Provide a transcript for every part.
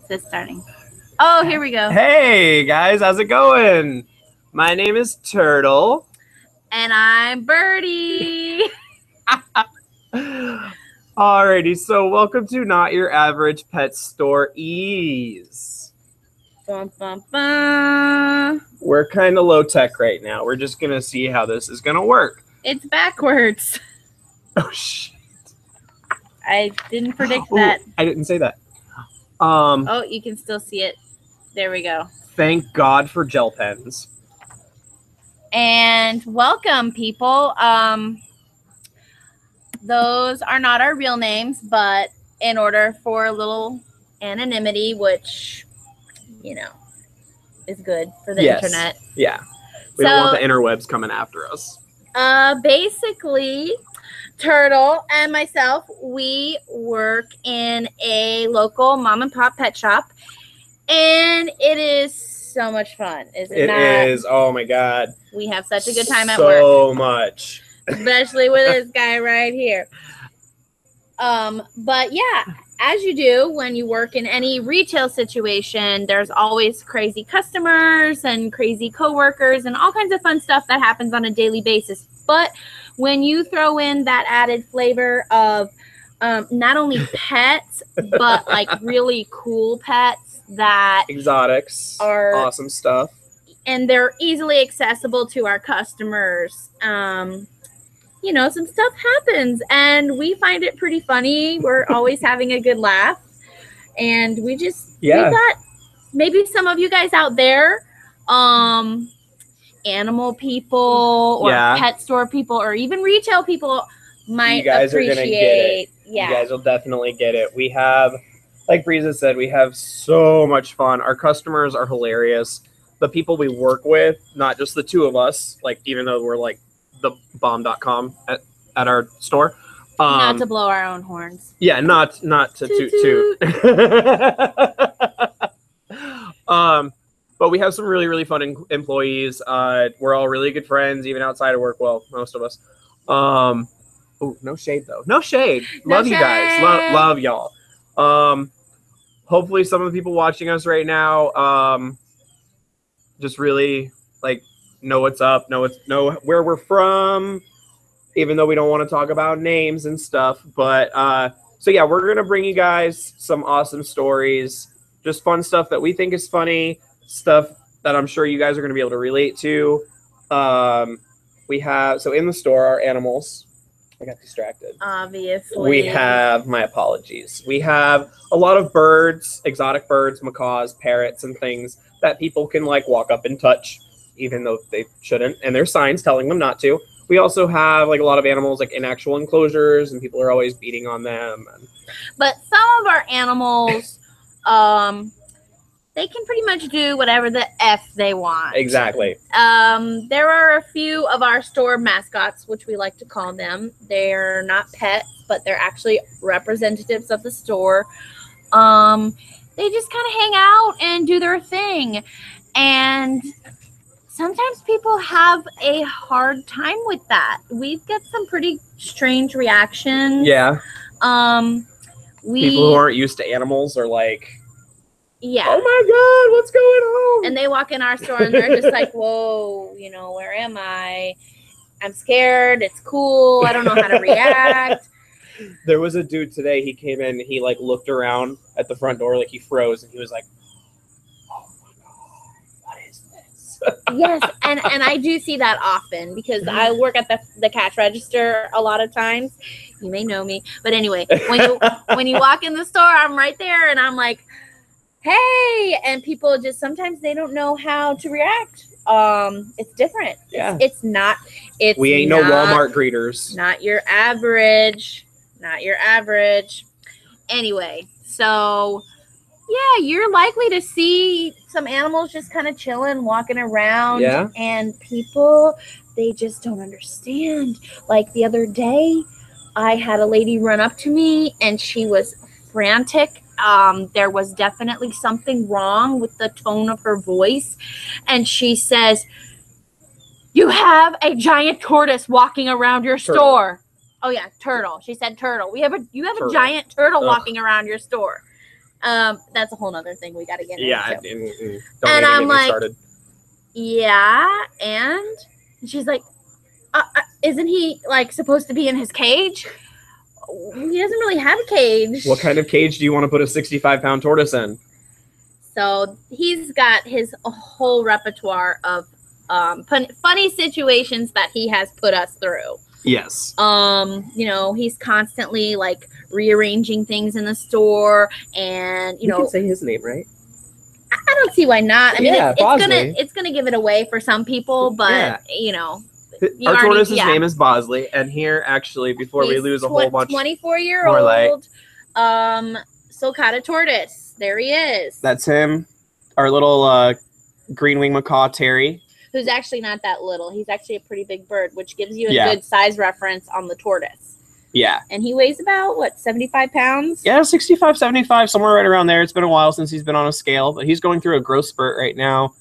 Says starting. Oh, here we go. Hey guys, how's it going? My name is Turtle. And I'm Birdie. Alrighty, so welcome to Not Your Average Pet Storyz. Bum, bum, bum. We're kind of low tech right now. We're just gonna see how this is gonna work. It's backwards. Oh shit! I didn't predict that. I didn't say that. Oh, you can still see it. There we go. Thank God for gel pens. And welcome, people. Those are not our real names, but in order for a little anonymity, which, you know, is good for the internet. Yeah. We don't want the interwebs coming after us. Basically, Turtle and myself, we work in a local mom and pop pet shop, and it is so much fun, is it not? It is. Oh my God. We have such a good time at work. So much. Especially with this guy right here. But yeah, as you do when you work in any retail situation, there's always crazy customers and crazy coworkers and all kinds of fun stuff that happens on a daily basis. But when you throw in that added flavor of not only pets, but like really cool pets that exotics are awesome stuff, and they're easily accessible to our customers. You know, some stuff happens and we find it pretty funny. We're always having a good laugh. And we thought maybe some of you guys out there, animal people or pet store people or even retail people might you guys appreciate. Are gonna get it. Yeah. You guys will definitely get it. We have, like Breeza said, we have so much fun. Our customers are hilarious. The people we work with, not just the two of us, like even though we're like thebomb.com at our store. Not to blow our own horns. Yeah, not to toot. But we have some really fun employees. We're all really good friends, even outside of work. Well, most of us. Oh, no shade though. No shade. Love you guys. Love y'all. Hopefully some of the people watching us right now just really like know what's up, know where we're from, even though we don't want to talk about names and stuff. But so yeah, we're gonna bring you guys some awesome stories, just fun stuff that we think is funny, stuff that I'm sure you guys are gonna be able to relate to. We have, so in the store, our animals. I got distracted. Obviously. We have, my apologies. We have a lot of birds, exotic birds, macaws, parrots, and things that people can like walk up and touch, even though they shouldn't, and there's signs telling them not to. We also have like a lot of animals like in actual enclosures, and people are always beating on them. But some of our animals, they can pretty much do whatever the F they want. Exactly. There are a few of our store mascots, which we like to call them. They're not pets, but they're actually representatives of the store. They just kind of hang out and do their thing. And sometimes people have a hard time with that. We get some pretty strange reactions. Yeah. People who aren't used to animals are like, yeah. Oh my God, what's going on? And they walk in our store and they're just like, whoa, you know, where am I? I'm scared. It's cool. I don't know how to react. There was a dude today, he came in, he like looked around at the front door, like he froze, and he was like, oh my God, what is this? Yes, and I do see that often because I work at the cash register a lot of times. You may know me. But anyway, when you walk in the store, I'm right there and I'm like, hey, and people just sometimes they don't know how to react. It's different. Yeah. We ain't no Walmart greeters. Not your average. Anyway, so yeah, you're likely to see some animals just kind of chilling, walking around. Yeah. And people, they just don't understand. Like the other day, I had a lady run up to me and she was frantic. There was definitely something wrong with the tone of her voice. And she says, you have a giant tortoise walking around your store. Oh yeah, turtle. She said turtle. You have a giant turtle walking around your store. That's a whole nother thing we got to get Yeah, into. don't And even I'm get me like, started. yeah, and she's like, isn't he like supposed to be in his cage? He doesn't really have a cage. What kind of cage do you want to put a 65-pound tortoise in? So he's got his whole repertoire of funny situations that he has put us through. Yes. You know, he's constantly like rearranging things in the store, and you know, can say his name, right? I don't see why not. I mean, Yeah, it's gonna give it away for some people, but Yeah. you know, Our tortoise's name is Bosley, and here actually, before we lose a whole bunch, 24-year-old sulcata tortoise. There he is. That's him. Our little green wing macaw Terry, who's actually not that little. He's actually a pretty big bird, which gives you a Yeah. good size reference on the tortoise. Yeah. And he weighs about, what, 75 pounds? Yeah, 65, 75, somewhere right around there. It's been a while since he's been on a scale, but he's going through a growth spurt right now.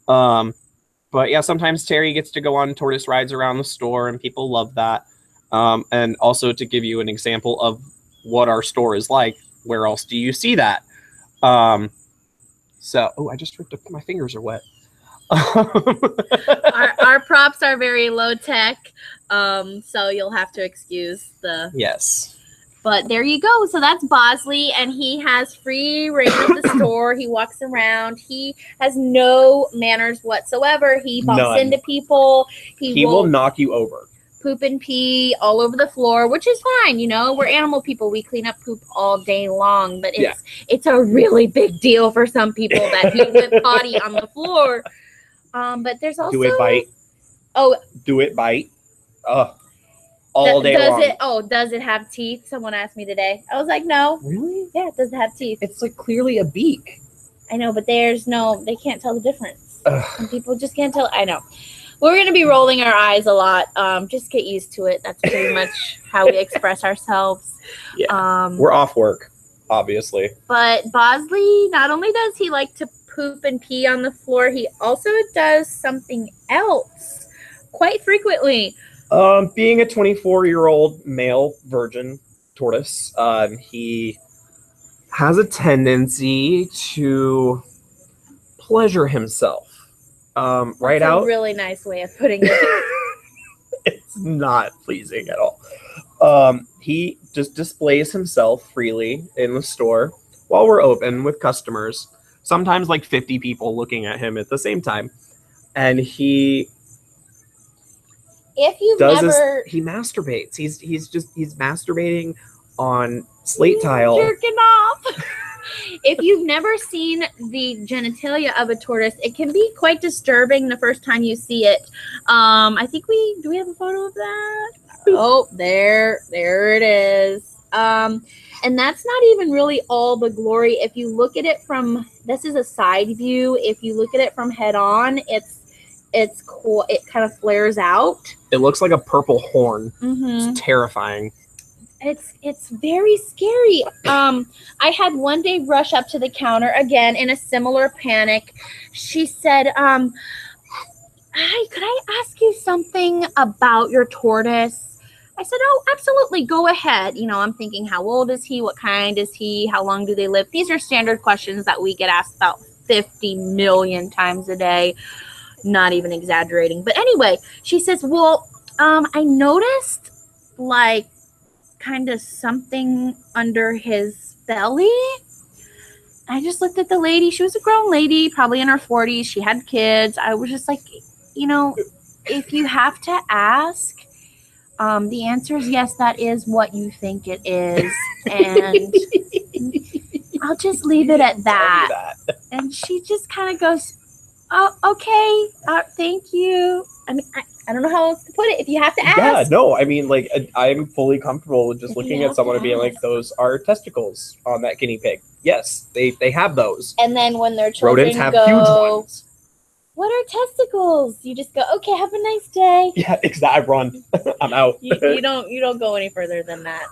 But yeah, sometimes Terry gets to go on tortoise rides around the store, and people love that. And also, to give you an example of what our store is like, where else do you see that? I just ripped up. My fingers are wet. our props are very low tech, so you'll have to excuse the. Yes. But there you go. So that's Bosley, and he has free reign of the store. He walks around. He has no manners whatsoever. He bumps into people. He will knock you over. Poop and pee all over the floor, which is fine. You know, we're animal people. We clean up poop all day long, but it's a really big deal for some people that he went potty on the floor. But there's also do it bite. Oh, do it bite. All day long. Does it have teeth? Someone asked me today. I was like, no. Really? Yeah, it doesn't have teeth. It's like clearly a beak. I know, but they can't tell the difference. Some people just can't tell. I know. We're going to be rolling our eyes a lot. Just get used to it. That's pretty much how we express ourselves. Yeah. We're off work, obviously. But Bosley, not only does he like to poop and pee on the floor, he also does something else quite frequently. Being a 24-year-old male virgin tortoise, he has a tendency to pleasure himself. That's a really nice way of putting it. It's not pleasing at all. He just displays himself freely in the store while we're open with customers. Sometimes like 50 people looking at him at the same time, and he masturbates. He's masturbating on slate tile. Jerking off. If you've never seen the genitalia of a tortoise, it can be quite disturbing the first time you see it. I think do we have a photo of that? Oh, there it is. And that's not even really all the glory. If you look at it from, this is a side view. If you look at it from head on, it's cool. It kind of flares out. It looks like a purple horn. Mm-hmm. It's terrifying. It's very scary. I had one day rush up to the counter again in a similar panic. She said, "Hi, could I ask you something about your tortoise?" I said, "Oh, absolutely. Go ahead." You know, I'm thinking, how old is he? What kind is he? How long do they live? These are standard questions that we get asked about 50 million times a day. Not even exaggerating. But anyway, she says, "Well, I noticed like kind of something under his belly." I just looked at the lady. She was a grown lady, probably in her 40s. She had kids. I was just like, you know, if you have to ask, the answer is yes, that is what you think it is. And I'll just leave it at that. And she just kind of goes, "Oh, okay. Thank you." I mean, I don't know how else to put it. If you have to ask. Yeah, no, I mean, like, I'm fully comfortable with just looking at someone and being like, those are testicles on that guinea pig. Yes, they have those. And then when their children rodents have huge ones. "What are testicles?" You just go, "Okay, have a nice day." Yeah, exactly. I run. I'm out. you don't go any further than that.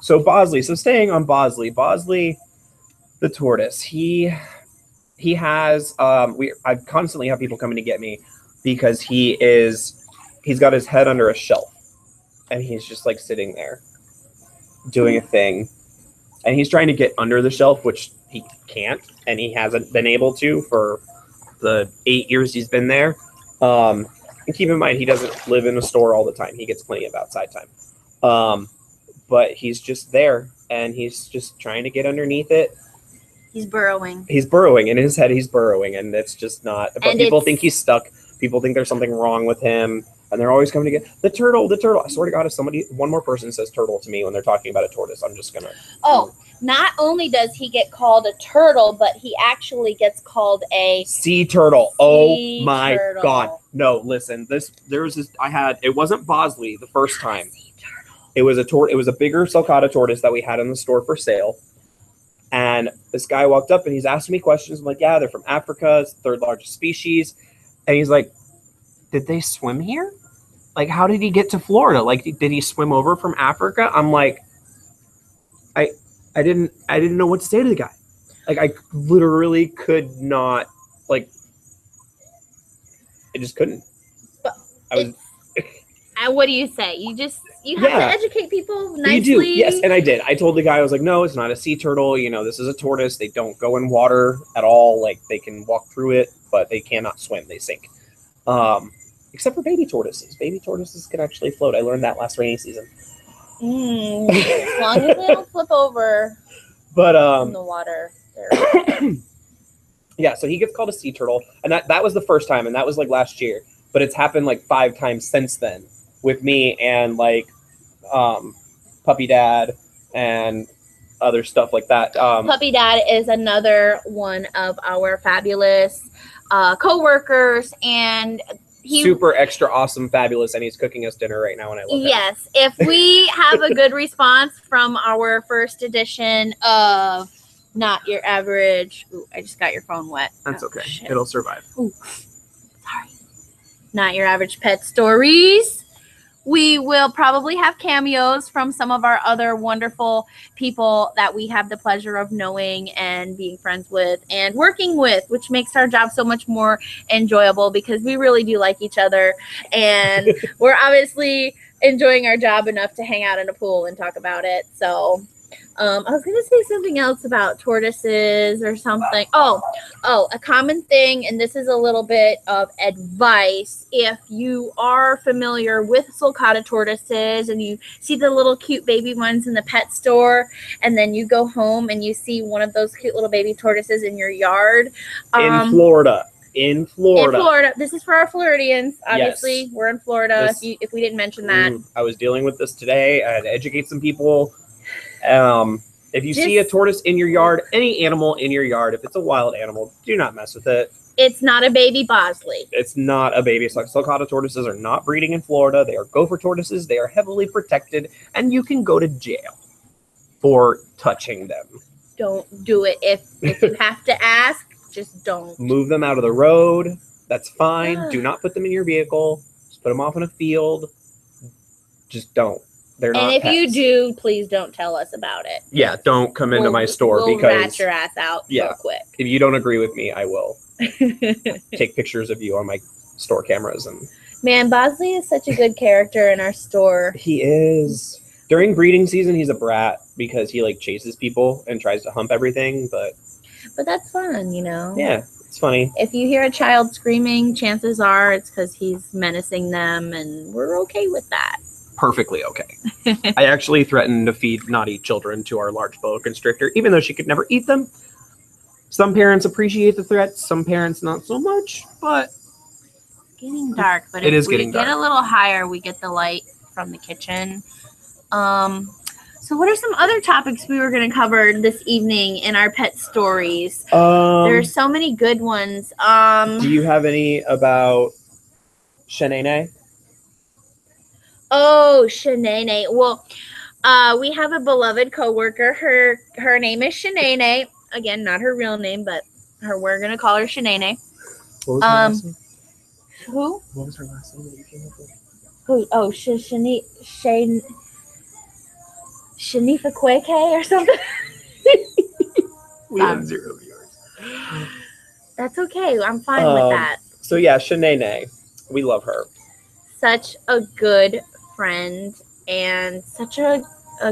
So Bosley. So staying on Bosley. Bosley, the tortoise. He has I constantly have people coming to get me because he's got his head under a shelf and he's just like sitting there doing a thing. and he's trying to get under the shelf, which he can't, and he hasn't been able to for the 8 years he's been there. And keep in mind, he doesn't live in a store all the time. He gets plenty of outside time. But he's just there, and he's just trying to get underneath it. He's burrowing. He's burrowing. In his head, he's burrowing, and it's just not. But people think he's stuck. People think there's something wrong with him, and they're always coming to get the turtle, the turtle. I swear to God, if one more person says turtle to me when they're talking about a tortoise, I'm just going to. Oh, not only does he get called a turtle, but he actually gets called a sea turtle. Oh my turtle. God. No, listen, it wasn't Bosley the first time. It was a bigger sulcata tortoise that we had in the store for sale. And this guy walked up and he's asking me questions. I'm like, yeah, they're from Africa. It's the third largest species. And he's like, did they swim here? Like, how did he get to Florida? Like, did he swim over from Africa? I'm like, I didn't know what to say to the guy. Like, I literally could not, like, I just couldn't. And what do you say? You have to educate people nicely. You do, yes, and I did. I told the guy, I was like, no, it's not a sea turtle. You know, this is a tortoise. They don't go in water at all. Like, they can walk through it, but they cannot swim. They sink. Except for baby tortoises. Baby tortoises can actually float. I learned that last rainy season. As long as they don't flip over in the water. Yeah, so he gets called a sea turtle, and that was the first time, and that was like last year. But it's happened like 5 times since then with me and like Puppy Dad and other stuff like that. Puppy Dad is another one of our fabulous coworkers, and he's super extra awesome, fabulous, and he's cooking us dinner right now, and I love it. Yes, if we have a good response from our first edition of Not Your Average. Ooh, I just got your phone wet. That's okay. Shit. It'll survive. Ooh, sorry. Not Your Average Pet Stories. We will probably have cameos from some of our other wonderful people that we have the pleasure of knowing and being friends with and working with, which makes our job so much more enjoyable because we really do like each other. And we're obviously enjoying our job enough to hang out in a pool and talk about it. So I was going to say something else about tortoises or something. Oh, a common thing, and this is a little bit of advice. If you are familiar with sulcata tortoises and you see the little cute baby ones in the pet store, and then you go home and you see one of those cute little baby tortoises in your yard. In Florida. In Florida. This is for our Floridians. Obviously, Yes. We're in Florida, if we didn't mention that. I was dealing with this today. I had to educate some people. If you see a tortoise in your yard, any animal in your yard, if it's a wild animal, do not mess with it. It's not a baby Bosley. It's not a baby. Sulcata tortoises are not breeding in Florida. They are gopher tortoises. They are heavily protected, and you can go to jail for touching them. Don't do it. If you have to ask, just don't. Move them out of the road. That's fine. Do not put them in your vehicle. Just put them off in a field. Just don't. They're not And if pets. you do, please don't tell us about it. Yeah, don't come into my store we'll because rat your ass out real quick. If you don't agree with me, I will take pictures of you on my store cameras. And Man, Bosley is such a good character in our store. he is. During breeding season, he's a brat because he like chases people and tries to hump everything. But that's fun, you know? yeah, it's funny. If you hear a child screaming, chances are it's because he's menacing them, and we're okay with that. Perfectly okay. I actually threatened to feed naughty children to our large boa constrictor, even though she could never eat them. Some parents appreciate the threats, some parents not so much, but It's getting dark, but It if is we getting get dark. a little higher, we get the light from the kitchen. So what are some other topics we were going to cover this evening in our pet stories? There's so many good ones. Do you have any about Shanae? Oh, Shanae. Well, we have a beloved coworker. Her name is Shanae. Again, not her real name, but we're gonna call her Shanae. What was her last name? Who? What was her last name that you came up with? Who? Oh, Shanifa Kweke or something. We have 0 viewers. That's okay. I'm fine with that. So yeah, Shanae. We love her. Such a good friend and such a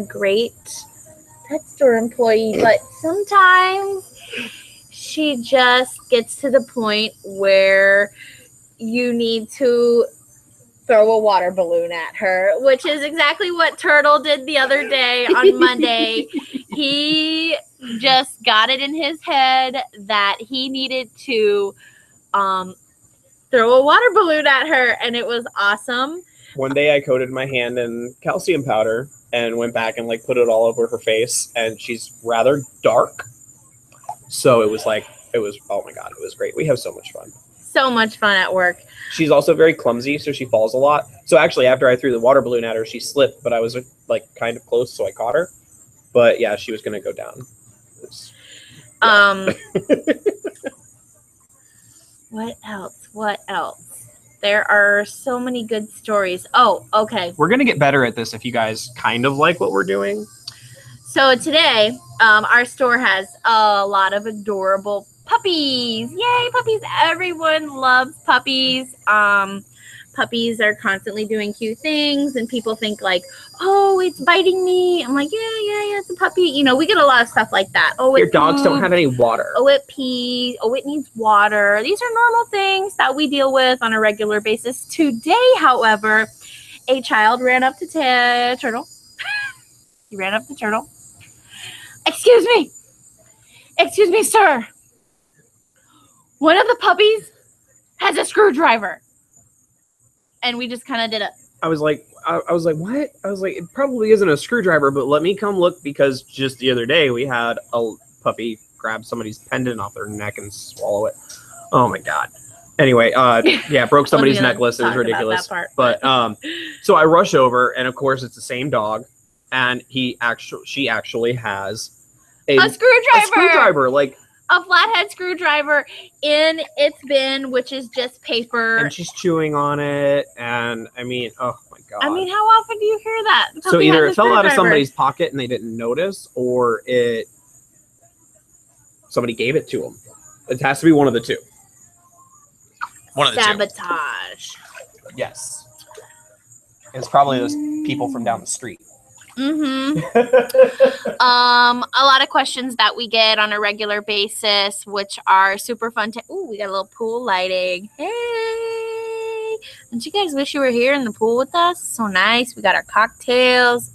great pet store employee, but sometimes she just gets to the point where you need to throw a water balloon at her, which is exactly what Turtle did the other day on Monday. He just got it in his head that he needed to throw a water balloon at her, and it was awesome. One day I coated my hand in calcium powder and went back and like put it all over her face, and she's rather dark. So it was oh my God, it was great. We have so much fun. So much fun at work. She's also very clumsy, so she falls a lot. So actually, after I threw the water balloon at her, she slipped, but I was like kind of close, so I caught her. But yeah, she was gonna go down. What else? There are so many good stories. Oh, okay. We're gonna get better at this if you guys kind of like what we're doing. So today, our store has a lot of adorable puppies. Yay, puppies. Everyone loves puppies. Puppies are constantly doing cute things, and people think like, oh, it's biting me. I'm like, yeah, it's a puppy. You know, we get a lot of stuff like that. Oh, your dogs don't have any water. Oh, it pees. Oh, it needs water. These are normal things that we deal with on a regular basis. Today, however, a child ran up to Turtle. He ran up to Turtle. Excuse me, sir. One of the puppies has a screwdriver. And we just kind of did it. I was like, what? I was like, it probably isn't a screwdriver, but let me come look, because just the other day we had a puppy grab somebody's pendant off their neck and swallow it. Oh my God. Anyway, yeah, broke somebody's necklace. It was ridiculous. But so I rush over, and of course it's the same dog, and she actually has a screwdriver, like a flathead screwdriver in its bin, which is just paper. And she's chewing on it. And I mean, oh my God. I mean, how often do you hear that? So either it fell out of somebody's pocket and they didn't notice, or somebody gave it to them. It has to be one of the two. One of the Sabotage. Two. Yes. It's probably those people from down the street. Mm-hmm. A lot of questions that we get on a regular basis, which are super fun to. Ooh, we got a little pool lighting. Hey, don't you guys wish you were here in the pool with us? So nice. We got our cocktails.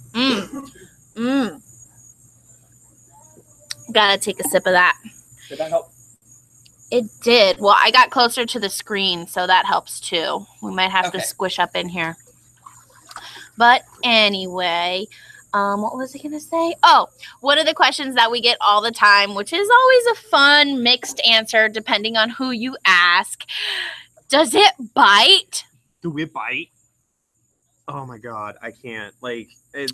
Gotta take a sip of that. Did that help? It did. Well, I got closer to the screen, so that helps too. We might have to squish up in here. But anyway, what was I going to say? Oh, one of the questions that we get all the time, which is always a fun mixed answer depending on who you ask. Does it bite? Do it bite? Oh my God, I can't. Like, yes,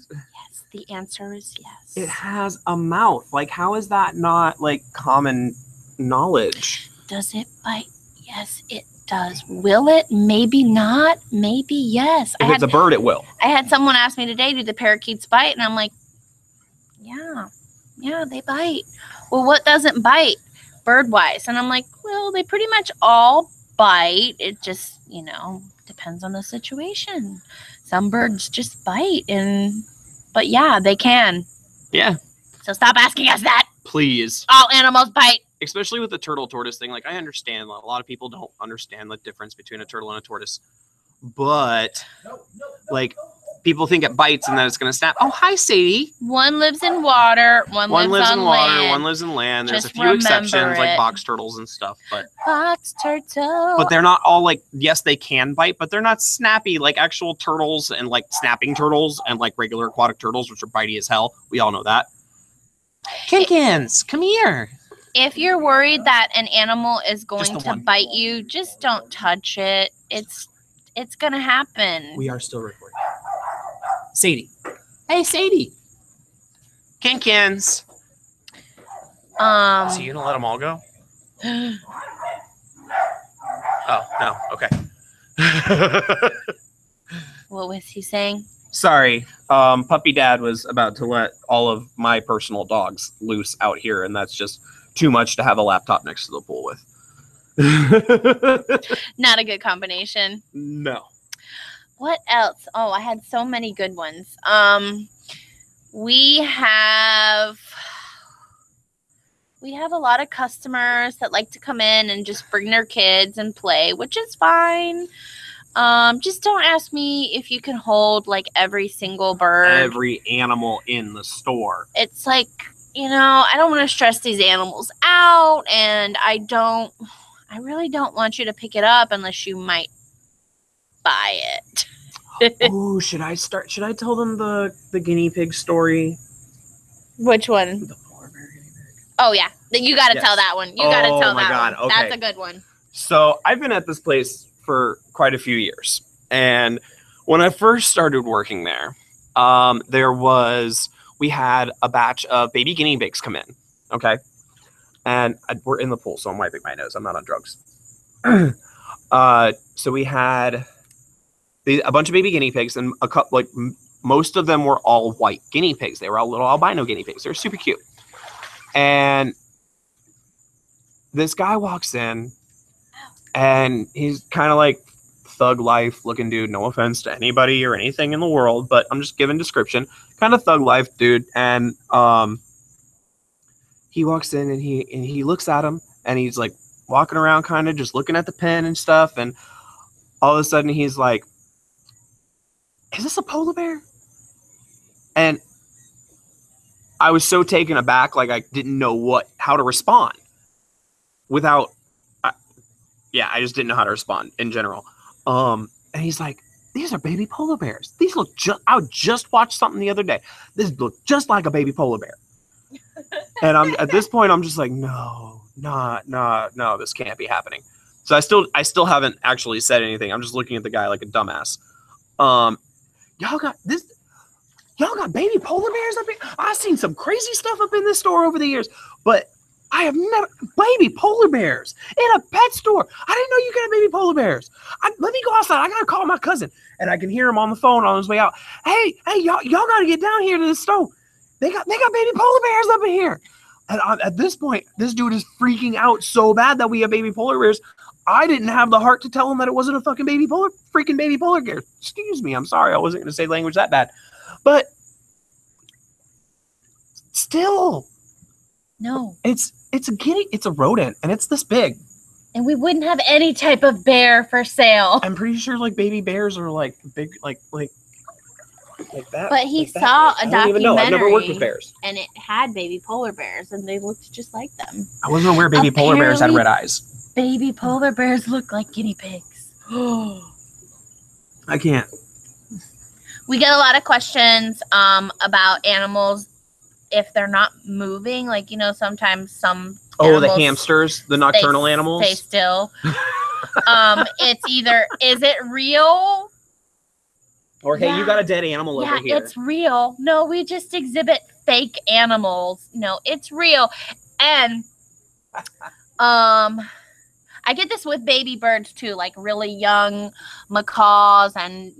the answer is yes. It has a mouth. Like, how is that not like common knowledge? Does it bite? Yes, it does. Will it? Maybe not. Maybe yes. If it's a bird, it will. I had someone ask me today, do the parakeets bite? And I'm like, yeah, they bite. Well, what doesn't bite bird-wise? And I'm like, well, they pretty much all bite. It just, depends on the situation. Some birds just bite, but yeah, they can. Yeah. So stop asking us that. Please. All animals bite. Especially with the turtle tortoise thing. Like, I understand a lot of people don't understand the difference between a turtle and a tortoise, but like people think it bites and then it's going to snap. Oh, hi, Sadie. One lives in water. One lives in water. One lives in land. There's a few exceptions like box turtles and stuff, but box turtle. But they're not all like, yes, they can bite, but they're not snappy like actual turtles and like snapping turtles and like regular aquatic turtles, which are bitey as hell. We all know that. Kinkins, come here. If you're worried that an animal is going to bite you, just don't touch it. It's going to happen. We are still recording. Sadie. Hey, Sadie. Kinkins. So you gonna let them all go? Oh, no. Okay. What was he saying? Sorry. Puppy Dad was about to let all of my personal dogs loose out here, and that's just too much to have a laptop next to the pool with. Not a good combination. No. What else? Oh, I had so many good ones. We have a lot of customers that like to come in and just bring their kids and play, which is fine. Just don't ask me if you can hold like every single bird. Every animal in the store. It's like, I don't want to stress these animals out, and I really don't want you to pick it up unless you might buy it. Oh, should I tell them the guinea pig story? Which one? The polar bear guinea pig. Oh yeah, you got to tell that one. You got to tell that God. one. Okay. That's a good one. So I've been at this place for quite a few years, and when I first started working there, we had a batch of baby guinea pigs come in. Okay, and we're in the pool, so I'm wiping my nose. I'm not on drugs. So we had a bunch of baby guinea pigs, and a couple, like most of them were all white guinea pigs. They were all little albino guinea pigs. They were super cute. And this guy walks in, and he's kind of like thug life looking dude. No offense to anybody or anything in the world, but I'm just giving description. Kind of thug life dude. And he walks in, and he looks at him, and he's like walking around, kind of just looking at the pen and stuff. And all of a sudden, he's like, "Is this a polar bear?" And I was so taken aback, like I didn't know how to respond without. I just didn't know how to respond in general. And he's like, "These are baby polar bears. These look I just watched something the other day. This looked just like a baby polar bear." And at this point, I'm just like, no, this can't be happening. So I still haven't actually said anything. I'm just looking at the guy like a dumbass. Y'all got baby polar bears up here? I've seen some crazy stuff up in this store over the years, but I have never baby polar bears in a pet store. I didn't know you could have baby polar bears. Let me go outside. I gotta call my cousin, and I can hear him on the phone on his way out. Hey, y'all gotta get down here to the store. They got baby polar bears up in here. And at this point, this dude is freaking out so bad that we have baby polar bears. I didn't have the heart to tell him that it wasn't a fucking baby polar bear. Excuse me, I'm sorry. I wasn't gonna say language that bad, but still, no, it's a rodent, and it's this big. And we wouldn't have any type of bear for sale. I'm pretty sure like baby bears are like big, like that. But he like saw that. a I don't even know. I've never worked with documentary, bears. and it had baby polar bears, and they looked just like them. I wasn't aware baby polar bears had red eyes. Baby polar bears look like guinea pigs. I can't. We get a lot of questions about animals if they're not moving. Like, sometimes some the hamsters, the nocturnal animals. Stay still. It's either, is it real? Or, hey, you got a dead animal over here. Yeah, it's real. No, we just exhibit fake animals. No, it's real. And I get this with baby birds too, like really young macaws, and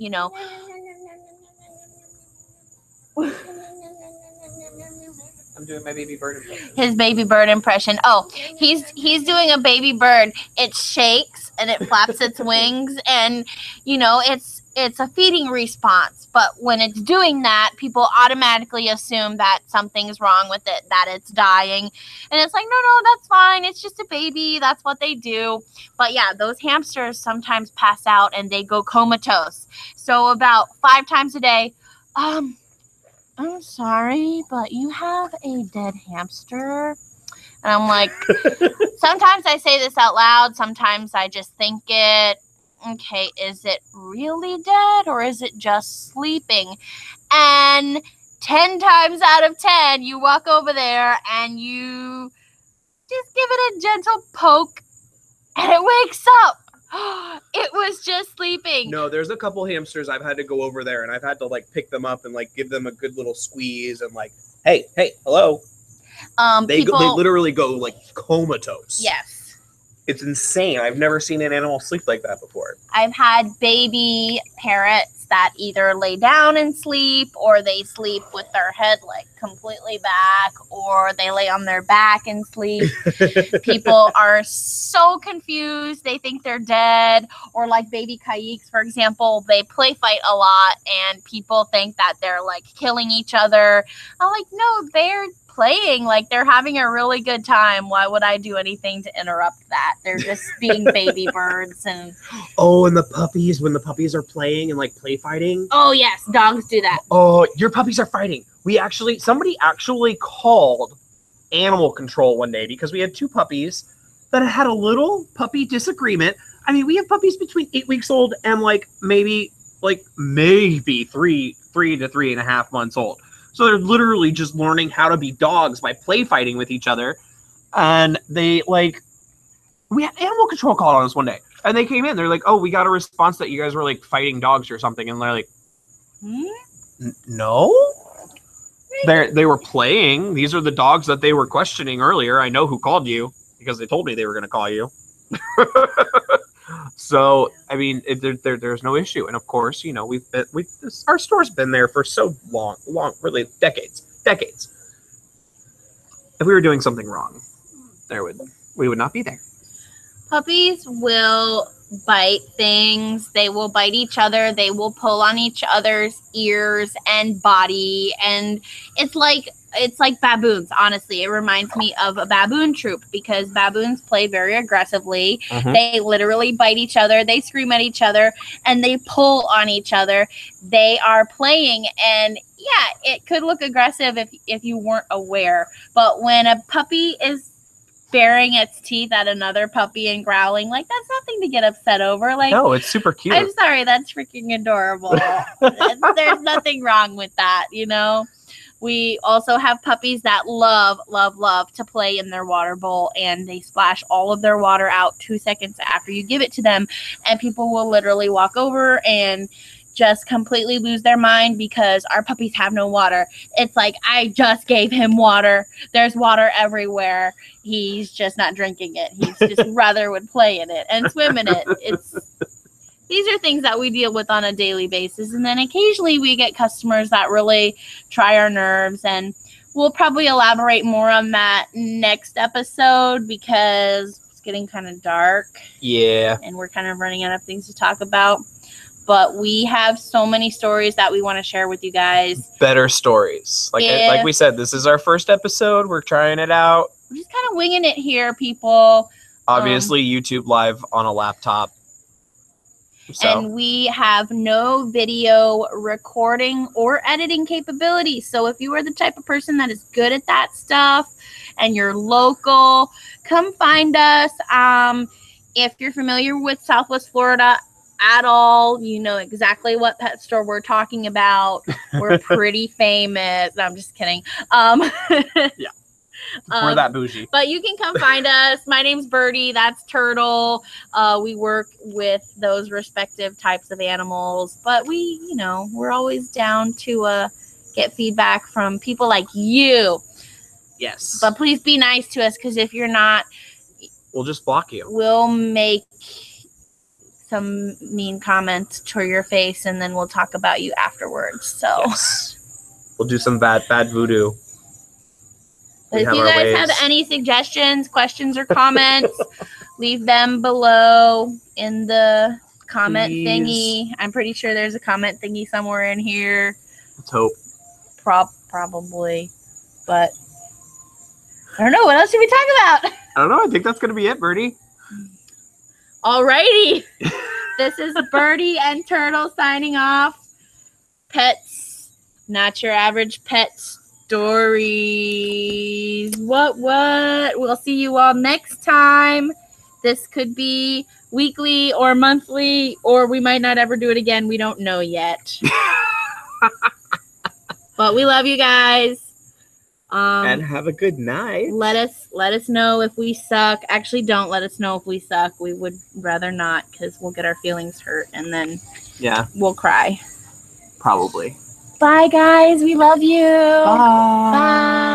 I'm doing my baby bird impression. His baby bird impression. Oh, he's doing a baby bird. It shakes and it flaps its wings, and it's a feeding response. But when it's doing that, people automatically assume that something's wrong with it, that it's dying. And it's like, no, that's fine. It's just a baby. That's what they do. But yeah, those hamsters sometimes pass out and they go comatose. So about 5 times a day, I'm sorry, but you have a dead hamster. And I'm like, sometimes I say this out loud. Sometimes I just think it. Okay, is it really dead or is it just sleeping? And 10 times out of 10, you walk over there and you just give it a gentle poke and it wakes up. It was just sleeping. No, there's a couple hamsters I've had to go over there, and I've had to like pick them up and like give them a good little squeeze and like, hey, hello. They literally go like comatose. Yes. It's insane. I've never seen an animal sleep like that before. I've had baby parrots that either lay down and sleep, or they sleep with their head like completely back, or they lay on their back and sleep. People are so confused. They think they're dead. Or like baby cayques, for example, they play fight a lot, and people think that they're like killing each other. I'm like, no, they're playing, like they're having a really good time. Why would I do anything to interrupt that? They're just being baby birds. And and the puppies, when the puppies are playing and like play fighting. Oh yes, dogs do that. Oh, your puppies are fighting. Somebody actually called animal control one day because we had 2 puppies that had a little puppy disagreement. I mean, we have puppies between 8 weeks old and maybe 3 to 3.5 months old. So they're literally just learning how to be dogs by play fighting with each other. And we had animal control called on us one day. And they came in. They're like, oh, we got a response that you guys were like fighting dogs or something. And they're like, no? They were playing. These are the dogs that they were questioning earlier. I know who called you because they told me they were going to call you. So, I mean, there's no issue. And of course, you know, our store's been there for so long, really decades. If we were doing something wrong, we would not be there. Puppies will bite things. They will bite each other. They will pull on each other's ears and body. And it's like baboons, honestly. It reminds me of a baboon troop because baboons play very aggressively. Mm-hmm. They literally bite each other. They scream at each other and they pull on each other. They are playing, and yeah, it could look aggressive if you weren't aware. But when a puppy is baring its teeth at another puppy and growling, like, that's nothing to get upset over. Like, no, it's super cute. I'm sorry, that's freaking adorable. There's nothing wrong with that, you know? We also have puppies that love to play in their water bowl, and they splash all of their water out 2 seconds after you give it to them. And people will literally walk over and just completely lose their mind because our puppies have no water. It's like, I just gave him water. There's water everywhere. He's just not drinking it. He's just rather would play in it and swim in it. These are things that we deal with on a daily basis. And then occasionally we get customers that really try our nerves, and we'll probably elaborate more on that next episode because it's getting kind of dark. Yeah. And we're kind of running out of things to talk about. But we have so many stories that we want to share with you guys. Better stories. Like we said, this is our first episode. We're trying it out. We're just kind of winging it here, people. Obviously, YouTube live on a laptop. So. And we have no video recording or editing capability. So if you are the type of person that is good at that stuff and you're local, come find us. If you're familiar with Southwest Florida at all, you know exactly what pet store we're talking about. We're pretty famous. No, I'm just kidding. Yeah. We're that bougie. But you can come find us. My name's Birdie. That's Turtle. We work with those respective types of animals. But we're always down to get feedback from people like you. Yes. But please be nice to us, because if you're not, we'll just block you. We'll make some mean comments to your face, and then we'll talk about you afterwards. So yes. We'll do some bad voodoo. But if you guys have any suggestions, questions, or comments, leave them below in the comment thingy. I'm pretty sure there's a comment thingy somewhere in here. Let's hope. Probably. But I don't know. What else should we talk about? I don't know. I think that's going to be it, Birdie. Alrighty. This is Birdie and Turtle signing off. Pets, not your average pets. Stories. What? We'll see you all next time. This could be weekly or monthly, or we might not ever do it again. We don't know yet. But we love you guys. And have a good night. Let us know if we suck. Actually, don't let us know if we suck. We would rather not, because we'll get our feelings hurt, and then we'll cry. Probably. Bye, guys. We love you. Bye. Bye.